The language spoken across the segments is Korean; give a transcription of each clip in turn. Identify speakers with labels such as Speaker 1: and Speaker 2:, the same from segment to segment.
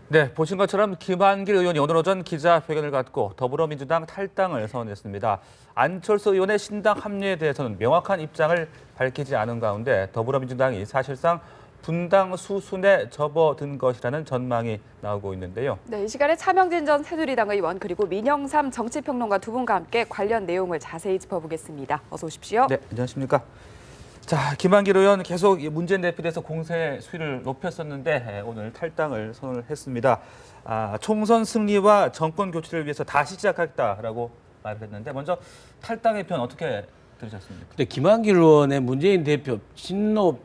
Speaker 1: 네, 보신 것처럼 김한길 의원이 오늘 오전 기자회견을 갖고 더불어민주당 탈당을 선언했습니다. 안철수 의원의 신당 합류에 대해서는 명확한 입장을 밝히지 않은 가운데 더불어민주당이 사실상 분당 수순에 접어든 것이라는 전망이 나오고 있는데요.
Speaker 2: 네, 이 시간에 차명진 전 새누리당 의원 그리고 민영삼 정치평론가 두 분과 함께 관련 내용을 자세히 짚어보겠습니다. 어서 오십시오.
Speaker 1: 네, 안녕하십니까. 자, 김한길 의원 계속 문재인 대표에 대해서 공세 수위를 높였었는데 오늘 탈당을 선언을 했습니다. 총선 승리와 정권 교체를 위해서 다시 시작하겠다라고 말했는데 먼저 탈당의 편 어떻게 들으셨습니까?
Speaker 3: 근데 김한길 의원의 문재인 대표 친노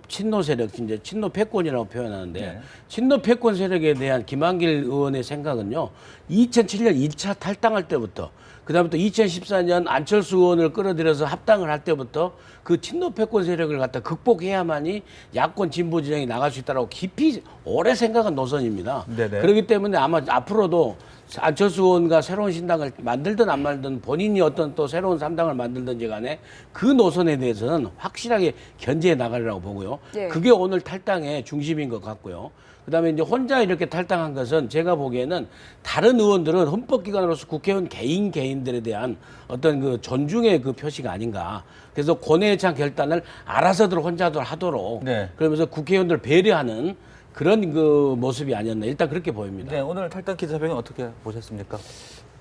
Speaker 3: 세력, 이제 친노 패권이라고 표현하는데
Speaker 1: 네.
Speaker 3: 친노 패권 세력에 대한 김한길 의원의 생각은요. 2007년 1차 탈당할 때부터 그다음에 또 2014년 안철수 의원을 끌어들여서 합당을 할 때부터 그 친노 패권 세력을 갖다 극복해야만이 야권 진보 진영이 나갈 수 있다라고 깊이 오래 생각한 노선입니다.
Speaker 1: 네네.
Speaker 3: 그렇기 때문에 아마 앞으로도 안철수 의원과 새로운 신당을 만들든 안 만들든 본인이 어떤 또 새로운 3당을 만들든지 간에 그 노선에 대해서는 확실하게 견제해 나가리라고 보고요.
Speaker 2: 예.
Speaker 3: 그게 오늘 탈당의 중심인 것 같고요. 그다음에 이제 혼자 이렇게 탈당한 것은 제가 보기에는 다른 의원들은 헌법기관으로서 국회의원 개인들에 대한 어떤 그 존중의 그 표시가 아닌가. 그래서 권해에 찬 결단을 알아서들 혼자들 하도록
Speaker 1: 네.
Speaker 3: 그러면서 국회의원들 배려하는 그런 그 모습이 아니었나 일단 그렇게 보입니다.
Speaker 1: 네, 오늘 탈당 기자회견 어떻게 보셨습니까?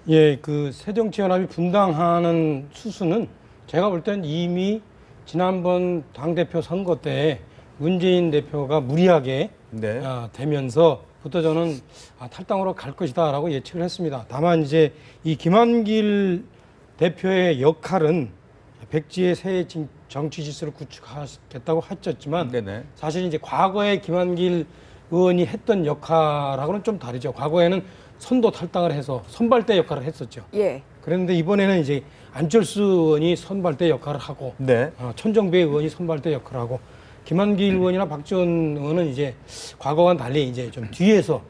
Speaker 4: 예, 그 새정치연합이 분당하는 수순은 제가 볼 땐 이미 지난번 당대표 선거 때 문재인 대표가 무리하게
Speaker 1: 네.
Speaker 4: 되면서부터 저는 탈당으로 갈 것이다라고 예측을 했습니다. 다만 이제 이 김한길 대표의 역할은 백지의 새 정치 질서를 구축하겠다고 하셨지만
Speaker 1: 네네.
Speaker 4: 사실 이제 과거에 김한길 의원이 했던 역할하고는 좀 다르죠. 과거에는 선도 탈당을 해서 선발대 역할을 했었죠.
Speaker 2: 예.
Speaker 4: 그런데 이번에는 이제 안철수 의원이 선발대 역할을 하고
Speaker 1: 네.
Speaker 4: 천정배 의원이 선발대 역할을 하고 김한길 의원이나 박지원 의원은 이제 과거와는 달리 이제 좀 뒤에서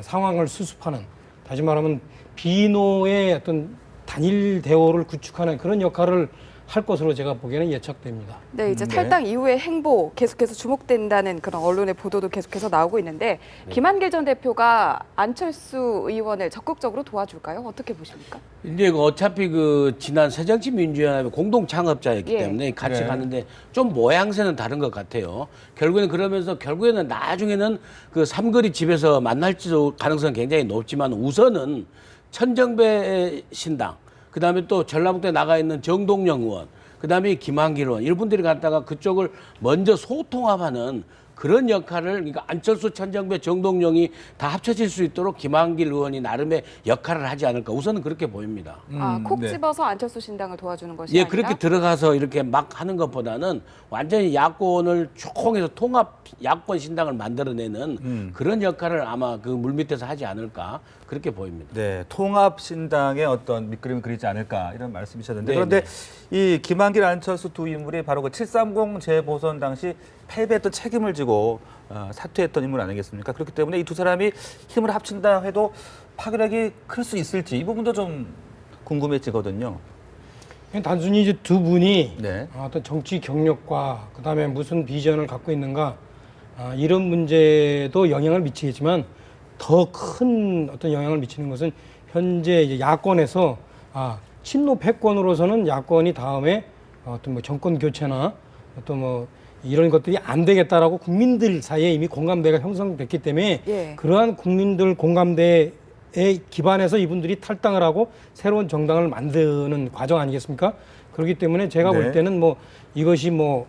Speaker 4: 상황을 수습하는, 다시 말하면 비노의 어떤 단일 대오를 구축하는 그런 역할을 할 것으로 제가 보기에는 예측됩니다.
Speaker 2: 네, 이제
Speaker 1: 네.
Speaker 2: 탈당 이후의 행보 계속해서 주목된다는 그런 언론의 보도도 계속해서 나오고 있는데 김한길 전 대표가 안철수 의원을 적극적으로 도와줄까요? 어떻게 보십니까?
Speaker 3: 이제 어차피 그 지난 새정치민주연합의 공동 창업자였기
Speaker 2: 예.
Speaker 3: 때문에 같이
Speaker 1: 네.
Speaker 3: 가는데 좀 모양새는 다른 것 같아요. 결국에는 나중에는 그 삼거리 집에서 만날지도 가능성은 굉장히 높지만 우선은 천정배 신당, 그다음에 또 전라북도에 나가 있는 정동영 의원, 그다음에 김한길 의원, 이분들이 갔다가 그쪽을 먼저 소통합하는 그런 역할을, 그러니까 안철수, 천정배, 정동영이 다 합쳐질 수 있도록 김한길 의원이 나름의 역할을 하지 않을까. 우선은 그렇게 보입니다.
Speaker 2: 콕
Speaker 1: 네.
Speaker 2: 집어서 안철수 신당을 도와주는 것이
Speaker 3: 예,
Speaker 2: 아니라
Speaker 3: 그렇게 들어가서 이렇게 막 하는 것보다는 완전히 야권을 총해서 통합 야권 신당을 만들어내는 그런 역할을 아마 그 물밑에서 하지 않을까 그렇게 보입니다.
Speaker 1: 네, 통합 신당의 어떤 밑그림을 그리지 않을까 이런 말씀이셨는데
Speaker 3: 네,
Speaker 1: 그런데 이 김한길, 안철수 두 인물이 바로 그 730 재보선 당시 패배했던 책임을 지고 사퇴했던 인물 아니겠습니까? 그렇기 때문에 이 두 사람이 힘을 합친다 해도 파괴력이 클 수 있을지 이 부분도 좀 궁금해지거든요.
Speaker 4: 단순히 이제 두 분이
Speaker 1: 네.
Speaker 4: 어떤 정치 경력과 그다음에 무슨 비전을 갖고 있는가 이런 문제도 영향을 미치겠지만 더 큰 어떤 영향을 미치는 것은 현재 이제 야권에서 친노 패권으로서는 야권이 다음에 어떤 뭐 정권 교체나 어떤 뭐 이런 것들이 안 되겠다라고 국민들 사이에 이미 공감대가 형성됐기 때문에
Speaker 2: 예.
Speaker 4: 그러한 국민들 공감대에 기반해서 이분들이 탈당을 하고 새로운 정당을 만드는 과정 아니겠습니까? 그렇기 때문에 제가
Speaker 1: 네.
Speaker 4: 볼 때는 뭐 이것이 뭐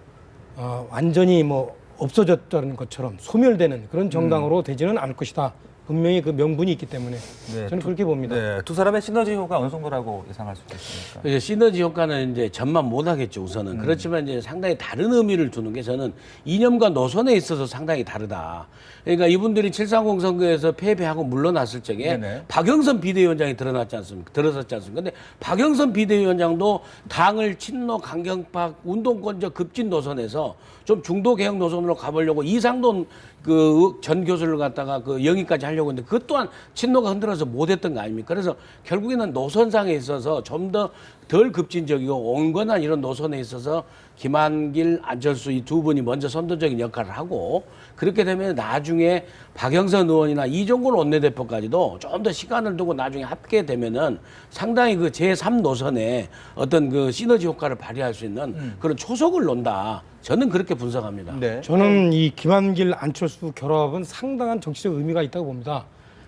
Speaker 4: 완전히 뭐 없어졌다는 것처럼 소멸되는 그런 정당으로 되지는 않을 것이다. 분명히 그 명분이 있기 때문에
Speaker 1: 네,
Speaker 4: 저는 그렇게 봅니다.
Speaker 1: 네, 두 사람의 시너지 효과 어느 정도라고 예상할 수 있습니까?
Speaker 3: 이제 시너지 효과는 이제 전만 못하겠죠 우선은. 그렇지만 이제 상당히 다른 의미를 두는 게 저는 이념과 노선에 있어서 상당히 다르다. 그러니까 이분들이 730 선거에서 패배하고 물러났을 적에
Speaker 1: 네네.
Speaker 3: 박영선 비대위원장이 들어섰지 않습니까? 근데 박영선 비대위원장도 당을 친노 강경파 운동권적 급진 노선에서 좀 중도 개혁 노선으로 가보려고 이상돈 그 전 교수를 갖다가 그 영위까지 하려고 했는데 그것 또한 친노가 흔들어서 못했던 거 아닙니까? 그래서 결국에는 노선상에 있어서 좀 더 덜 급진적이고 온건한 이런 노선에 있어서 김한길, 안철수 이 두 분이 먼저 선도적인 역할을 하고 그렇게 되면 나중에 박영선 의원이나 이종걸 원내대표까지도 좀 더 시간을 두고 나중에 합계되면은 상당히 그 제3 노선에 어떤 그 시너지 효과를 발휘할 수 있는 그런 초석을 놓는다. 저는 그렇게 분석합니다.
Speaker 1: 네.
Speaker 4: 저는 이 김한길 안철수 결합은 상당한 정치적 의미가 있다고 봅니다.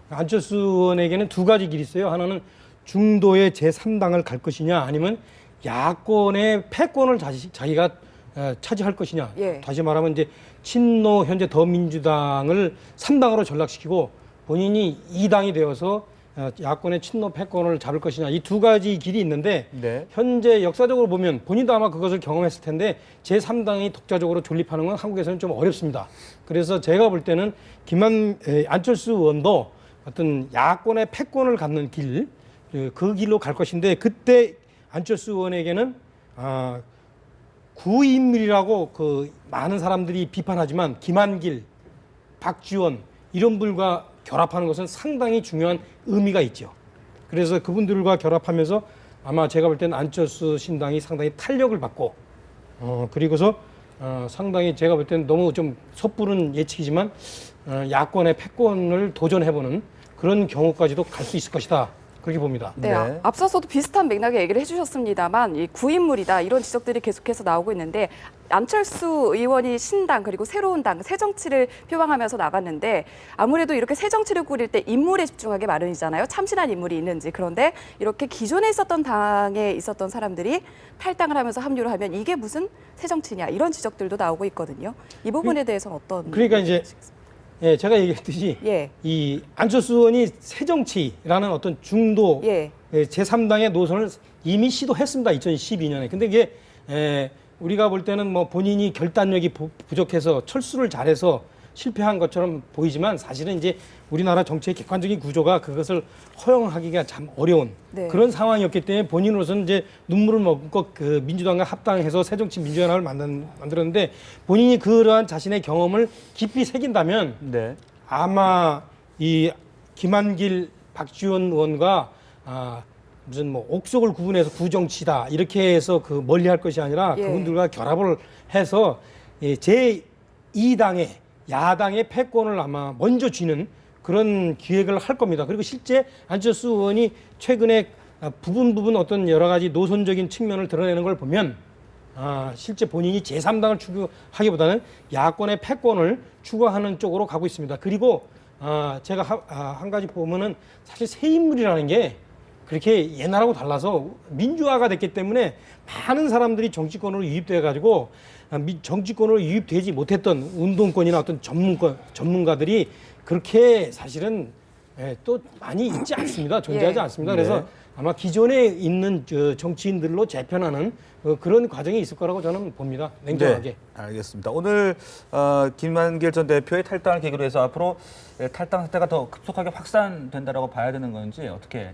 Speaker 4: 안철수 의원에게는 두 가지 길이 있어요. 하나는 중도의 제3당을 갈 것이냐 아니면 야권의 패권을 자기가 차지할 것이냐.
Speaker 2: 예.
Speaker 4: 다시 말하면 이제 친노 현재 더민주당을 3당으로 전락시키고 본인이 2당이 되어서 야권의 친노 패권을 잡을 것이냐. 이 두 가지 길이 있는데
Speaker 1: 네.
Speaker 4: 현재 역사적으로 보면 본인도 아마 그것을 경험했을 텐데 제3당이 독자적으로 존립하는 건 한국에서는 좀 어렵습니다. 그래서 제가 볼 때는 안철수 의원도 어떤 야권의 패권을 갖는 길, 그 길로 갈 것인데 그때 안철수 의원에게는 구인물이라고 그 많은 사람들이 비판하지만 김한길, 박지원 이런 분과 결합하는 것은 상당히 중요한 의미가 있죠. 그래서 그분들과 결합하면서 아마 제가 볼 때는 안철수 신당이 상당히 탄력을 받고 그리고서 상당히 제가 볼 때는 너무 좀 섣부른 예측이지만 야권의 패권을 도전해보는 그런 경우까지도 갈 수 있을 것이다. 그렇게 봅니다.
Speaker 2: 네,
Speaker 1: 네.
Speaker 2: 앞서서도 비슷한 맥락의 얘기를 해주셨습니다만 이 구인물이다 이런 지적들이 계속해서 나오고 있는데 안철수 의원이 신당 그리고 새로운 당 새정치를 표방하면서 나갔는데 아무래도 이렇게 새정치를 꾸릴 때 인물에 집중하기 마련이잖아요. 참신한 인물이 있는지. 그런데 이렇게 기존에 있었던 당에 있었던 사람들이 탈당을 하면서 합류를 하면 이게 무슨 새정치냐 이런 지적들도 나오고 있거든요. 이 부분에 대해서는 어떤?
Speaker 4: 그러니까 이제 예, 제가 얘기했듯이
Speaker 2: 예.
Speaker 4: 이 안철수 의원이 새정치라는 어떤 중도
Speaker 2: 예.
Speaker 4: 제3당의 노선을 이미 시도했습니다. 2012년에. 근데 이게 우리가 볼 때는 뭐 본인이 결단력이 부족해서 철수를 잘해서 실패한 것처럼 보이지만 사실은 이제 우리나라 정치의 객관적인 구조가 그것을 허용하기가 참 어려운
Speaker 2: 네.
Speaker 4: 그런 상황이었기 때문에 본인으로서는 이제 눈물을 머금고 그 민주당과 합당해서 새정치 민주연합을 만들었는데 본인이 그러한 자신의 경험을 깊이 새긴다면
Speaker 1: 네.
Speaker 4: 아마 이 김한길, 박지원 의원과 무슨 뭐 옥석을 구분해서 구정치다 이렇게 해서 그 멀리할 것이 아니라
Speaker 2: 예.
Speaker 4: 그분들과 결합을 해서 제2당의 야당의 패권을 아마 먼저 쥐는 그런 기획을 할 겁니다. 그리고 실제 안철수 의원이 최근에 부분 어떤 여러 가지 노선적인 측면을 드러내는 걸 보면 실제 본인이 제3당을 추구하기보다는 야권의 패권을 추구하는 쪽으로 가고 있습니다. 그리고 제가 한 가지 보면은 사실 새 인물이라는 게 그렇게 옛날하고 달라서 민주화가 됐기 때문에 많은 사람들이 정치권으로 유입돼 가지고 정치권으로 유입되지 못했던 운동권이나 어떤 전문가들이 그렇게 사실은 또 많이 있지 않습니다. 존재하지
Speaker 2: 예.
Speaker 4: 않습니다. 그래서
Speaker 1: 네.
Speaker 4: 아마 기존에 있는 정치인들로 재편하는 그런 과정이 있을 거라고 저는 봅니다. 냉정하게.
Speaker 1: 네, 알겠습니다. 오늘 김한길 전 대표의 탈당을 계기로 해서 앞으로 탈당 사태가 더 급속하게 확산된다라고 봐야 되는 건지 어떻게?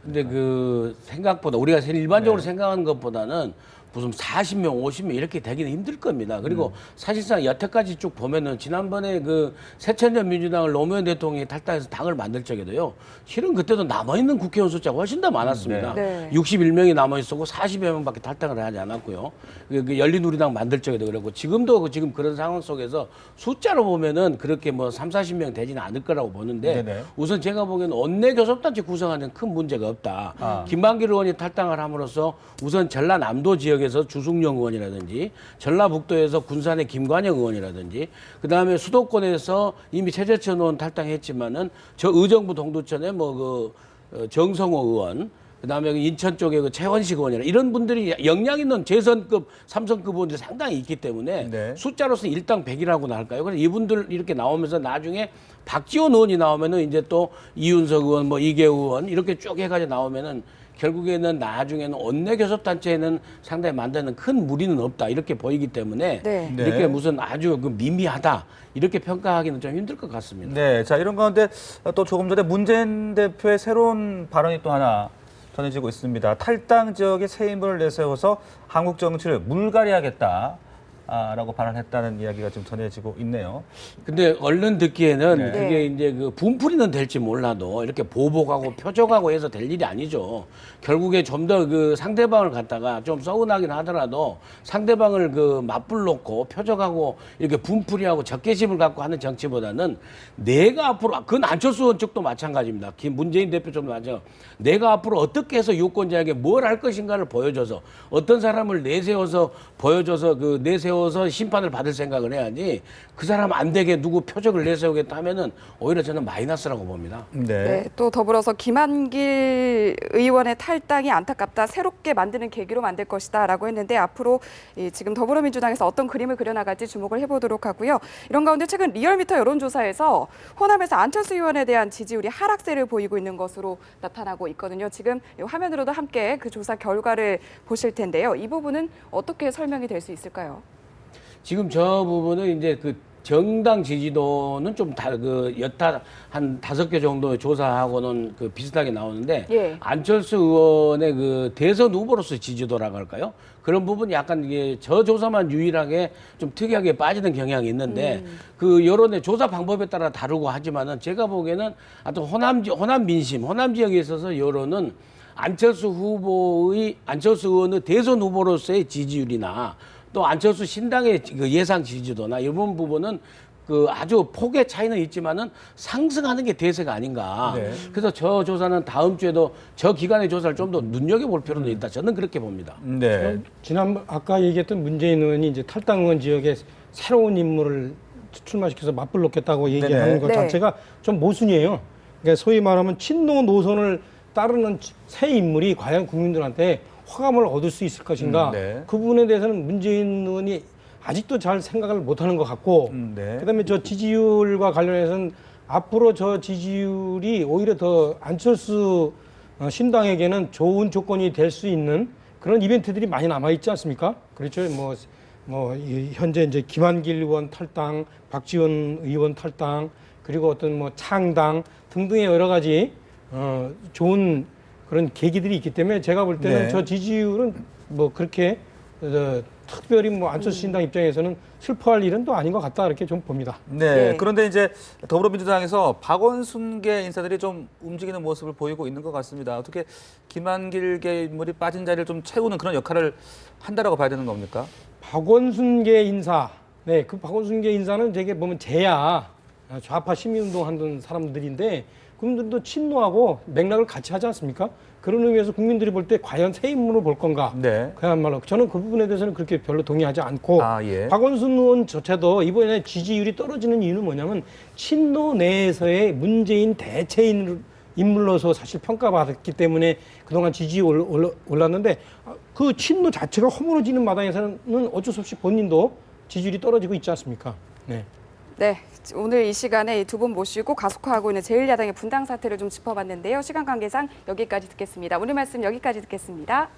Speaker 3: 근데 그 생각보다 우리가 일반적으로 생각하는 것보다는 무슨 40명, 50명 이렇게 되기는 힘들 겁니다. 그리고 사실상 여태까지 쭉 보면은 지난번에 그 새천년 민주당을 노무현 대통령이 탈당해서 당을 만들 적에도요. 실은 그때도 남아있는 국회의원 숫자가 훨씬 더 많았습니다.
Speaker 2: 네.
Speaker 3: 61명이 남아있었고 40여 명밖에 탈당을 하지 않았고요. 그 열린우리당 만들 적에도 그렇고 지금도 지금 그런 상황 속에서 숫자로 보면은 그렇게 뭐 3, 40명 되지는 않을 거라고 보는데
Speaker 1: 네네.
Speaker 3: 우선 제가 보기에는 원내교섭단체 구성하는 큰 문제가 없다. 김만길 의원이 탈당을 함으로써 우선 전라남도 지역에서 주승용 의원이라든지 전라북도에서 군산의 김관영 의원이라든지 그다음에 수도권에서 이미 최재천 의원 탈당했지만은 저 의정부 동두천에 뭐 그 정성호 의원 그다음에 인천 쪽에 그 최원식 의원이나 이런 분들이 역량 있는 재선급, 3선급 의원들이 상당히 있기 때문에
Speaker 1: 네.
Speaker 3: 숫자로서 일당 100이라고나 할까요? 그래서 이분들 이렇게 나오면서 나중에 박지원 의원이 나오면은 이제 또 이윤석 의원, 뭐 이계우 의원 이렇게 쭉 해가지고 나오면은 결국에는 나중에는 원내교섭단체에는 상당히 만드는 큰 무리는 없다 이렇게 보이기 때문에
Speaker 2: 네.
Speaker 3: 이렇게 무슨 아주 그 미미하다 이렇게 평가하기는 좀 힘들 것 같습니다.
Speaker 1: 네, 자 이런 가운데 또 조금 전에 문재인 대표의 새로운 발언이 또 하나 전해지고 있습니다. 탈당 지역에 새 인물을 내세워서 한국 정치를 물갈이하겠다. 라고 발언했다는 이야기가 좀 전해지고 있네요.
Speaker 3: 근데 얼른 듣기에는
Speaker 1: 네.
Speaker 3: 그게 이제 그 분풀이는 될지 몰라도 이렇게 보복하고 표적하고 해서 될 일이 아니죠. 결국에 좀 더 그 상대방을 갖다가 좀 서운하긴 하더라도 상대방을 그 맞불놓고 표적하고 이렇게 분풀이하고 적개심을 갖고 하는 정치보다는 내가 앞으로, 그건 안철수 의원 쪽도 마찬가지입니다. 문재인 대표 쪽도 마찬가지고 내가 앞으로 어떻게 해서 유권자에게 뭘 할 것인가를 보여줘서 어떤 사람을 내세워서 보여줘서 그 내세워서 심판을 받을 생각을 해야지 그 사람 안 되게 누구 표적을 내세우겠다 하면은 오히려 저는 마이너스라고 봅니다.
Speaker 2: 네, 또 더불어서 김한길 의원의 탈당이 안타깝다, 새롭게 만드는 계기로 만들 것이다라고 했는데 앞으로 지금 더불어민주당에서 어떤 그림을 그려나갈지 주목을 해보도록 하고요. 이런 가운데 최근 리얼미터 여론조사에서 호남에서 안철수 의원에 대한 지지율이 하락세를 보이고 있는 것으로 나타나고 있거든요. 지금 화면으로도 함께 그 조사 결과를 보실 텐데요. 이 부분은 어떻게 설명이 될 수 있을까요?
Speaker 3: 지금 저 부분은 이제 그 정당 지지도는 좀 그 여타 한 5개 정도 조사하고는 그 비슷하게 나오는데
Speaker 2: 예.
Speaker 3: 안철수 의원의 그 대선 후보로서 지지도라고 할까요? 그런 부분이 약간 이게 저 조사만 유일하게 좀 특이하게 빠지는 경향이 있는데 그 여론의 조사 방법에 따라 다르고 하지만은 제가 보기에는 하여튼 호남 민심, 호남 지역에 있어서 여론은 안철수 의원의 대선 후보로서의 지지율이나 또 안철수 신당의 그 예상 지지도나 이런 부분은 그 아주 폭의 차이는 있지만은 상승하는 게 대세가 아닌가.
Speaker 1: 네.
Speaker 3: 그래서 저 조사는 다음 주에도 저 기간의 조사를 좀 더 눈여겨볼 필요는 있다. 저는 그렇게 봅니다.
Speaker 1: 네.
Speaker 4: 지난 아까 얘기했던 문재인 의원이 이제 탈당 의원 지역에 새로운 인물을 출마시켜서 맞불 놓겠다고 얘기하는
Speaker 1: 네네.
Speaker 4: 것
Speaker 2: 네.
Speaker 4: 자체가 좀 모순이에요. 그러니까 소위 말하면 친노 노선을 따르는 새 인물이 과연 국민들한테 호감을 얻을 수 있을 것인가.
Speaker 1: 네.
Speaker 4: 그 부분에 대해서는 문재인 의원이 아직도 잘 생각을 못하는 것 같고
Speaker 1: 네.
Speaker 4: 그다음에 저 지지율과 관련해서는 앞으로 저 지지율이 오히려 더 안철수 신당에게는 좋은 조건이 될 수 있는 그런 이벤트들이 많이 남아 있지 않습니까? 그렇죠. 현재 이제 김한길 의원 탈당, 박지원 의원 탈당, 그리고 어떤 뭐 창당 등등의 여러 가지 좋은 그런 계기들이 있기 때문에 제가 볼 때는
Speaker 1: 네.
Speaker 4: 저 지지율은 뭐 그렇게 특별히 뭐 안철수 신당 입장에서는 슬퍼할 일은 또 아닌 것 같다 이렇게 좀 봅니다.
Speaker 1: 네.
Speaker 2: 네.
Speaker 1: 그런데 이제 더불어민주당에서 박원순계 인사들이 좀 움직이는 모습을 보이고 있는 것 같습니다. 어떻게 김한길계 인물이 빠진 자리를 좀 채우는 그런 역할을 한다라고 봐야 되는 겁니까?
Speaker 4: 박원순계 인사, 네, 그 박원순계 인사는 되게 보면 제야 좌파 시민운동 하는 사람들인데 그분들도 친노하고 맥락을 같이 하지 않습니까? 그런 의미에서 국민들이 볼 때 과연 새 인물을 볼 건가?
Speaker 1: 네.
Speaker 4: 그야말로 저는 그 부분에 대해서는 그렇게 별로 동의하지 않고
Speaker 1: 예.
Speaker 4: 박원순 의원조차도 이번에 지지율이 떨어지는 이유는 뭐냐면 친노 내에서의 문재인 대체 인물로서 사실 평가받았기 때문에 그동안 지지율이 올랐는데 그 친노 자체가 허물어지는 마당에서는 어쩔 수 없이 본인도 지지율이 떨어지고 있지 않습니까? 네.
Speaker 2: 네, 오늘 이 시간에 두 분 모시고 가속화하고 있는 제1야당의 분당 사태를 좀 짚어봤는데요. 시간 관계상 여기까지 듣겠습니다. 오늘 말씀 여기까지 듣겠습니다.